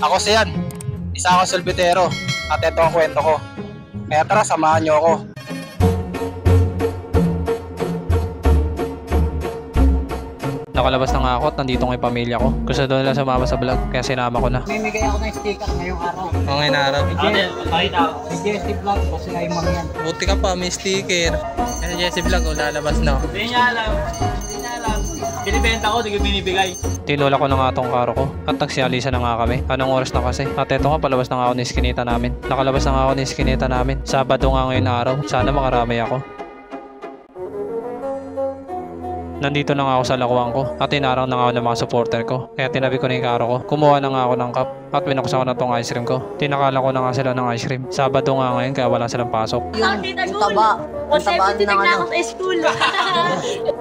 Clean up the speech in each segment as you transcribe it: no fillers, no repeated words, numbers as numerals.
Ako si Yan, isa akong solbitero at ito ang kwento ko. Kaya tara, samahan niyo ako. Nakalabas na nga ako at nandito ng pamilya ko. Gusto daw nila sumama sa vlog, kaya sinama ko na. Mamimigay ako ng sticker ngayong araw. Okay na araw. Si Jesse Vlog, kasi kayo mga yan. Buti ka pa, may sticker. Kasi Jesse Vlog, lalabas na. Hindi niya alam. Binibenta ko, hindi ko binibigay. Tinula ko na nga tong karo ko at nagsialisa na nga kami. Anong oras na kasi? At eto nga, palabas na nga ako ng iskinita namin. Nakalabas na nga ako ng iskinita namin. Sabado nga ngayon araw. Sana makarami ako. Nandito na nga ako sa lakuan ko at tinarang na nga ako ng mga supporter ko. Kaya tinabi ko na yung karo ko. Kumuha na nga ako ng cup at binuksan ko na tong ice cream ko. Tinakala ko na nga sila ng ice cream. Sabado nga ngayon kaya wala silang pasok. Yung taba. Yung tabaan ng ano. Sa school.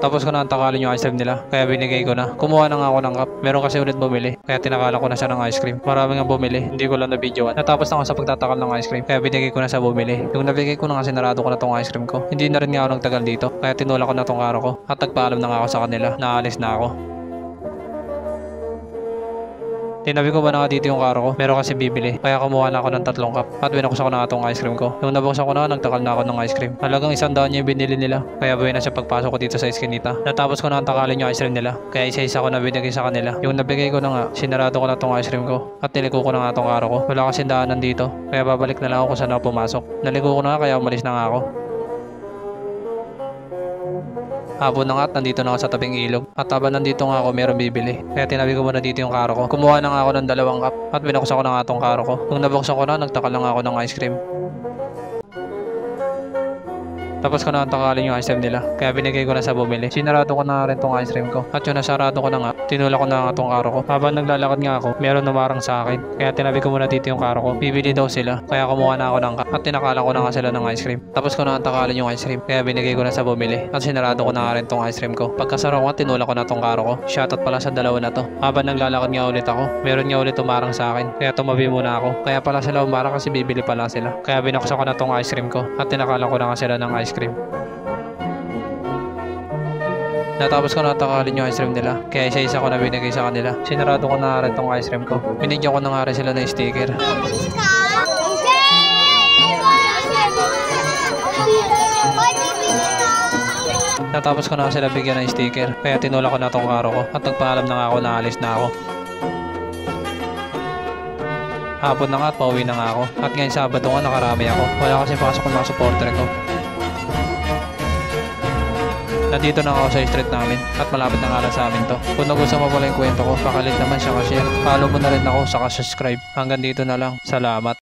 Tapos ko na antakalin yung ice cream nila. Kaya binigay ko na. Kumuha na nga ako ng cup. Meron kasi ulit bumili. Kaya tinakala ko na siya ng ice cream. Marami nga bumili. Hindi ko lang na-videoan. Natapos na ako sa pagtatakal ng ice cream. Kaya binigay ko na sa bumili. Yung nabigay ko na nga sinarado ko na tong ice cream ko. Hindi na rin nga ako nagtagal dito. Kaya tinula ko na tong karo ko. At nagpaalam na nga ako sa kanila. Naalis na ako. Tinabi ko ba na nga dito yung karo ko? Meron kasi bibili. Kaya kumuha na ako ng 3 cup. At binuksan ko na nga itong ice cream ko. Yung nabuksan ko na, nagtakal na ako ng ice cream. Halagang 100 yung binili nila. Kaya buhay na siya pagpasok ko dito sa iskinita. Natapos ko na ang takalin yung ice cream nila. Kaya isa-isa ko na binigay sa kanila. Yung nabigay ko na nga, sinarado ko na itong ice cream ko. At niliko ko na nga itong karo ko. Wala kasi daanan dito. Kaya babalik na lang ako kung saan ako pumasok. Naliko ko na nga kaya umalis na nga ako. Hapon na nga at nandito na ako sa tabing ilog. At habang nandito nga ako, meron bibili. Kaya tinabi ko muna dito yung karo ko. Kumuha na nga ako ng 2 cup at binuksan ko na nga itong karo ko. Nung nabuksan ko na, nagtakal na nga ako ng ice cream. Tapos ko na antakalin yung ice cream nila. Kaya binigay ko na sa bumili. Sinarado ko na rin tong ice cream ko. At yung nasarado ko na nga, tinula ko na nga tong karo ko. Habang naglalakad nga ako, meron numarang sa akin. Kaya tinabi ko muna dito yung karo ko. Bibili daw sila. Kaya kumuha na ako ng cup. At tinakala ko na nga sila ng ice cream. Tapos ko na antakalin yung ice cream. Kaya binigay ko na sa bumili. At sinarado ko na nga rin tong ice cream ko. Pagkasaro ko, tinula ko na tong karo ko. Shoutout pala sa dalawa na to. Habang naglalakad nga ulit ako, meron nga ulit umarang sa akin. Kaya tumabi muna ako. Kaya pala sila umarang kasi bibili pala sila. Kaya binuksan ko na tong ice cream ko. At tinakala ko na nga sila ng ice cream. Natapos ko na takalin yung ice cream nila. Kaya isa-isa ko na binigay sa kanila. Sinarado ko na rin tong ice cream ko. Binigyan ko na nga rin sila ng sticker. Natapos ko na sila bigyan ng sticker. Kaya tinula ko na tong karo ko. At nagpaalam na nga ako na alis na ako. Hapon na nga at pauwi na nga ako. At ngayon Sabado nga nakarami ako. Wala kasi pasok ng mga supporter ko. Nandito na ako sa street namin at malapit na nga lang sa amin to. Kung nagustuhan mo pala yung kwento ko, pakalit naman siya ka-share. Follow mo na rin ako, saka subscribe. Hanggang dito na lang. Salamat.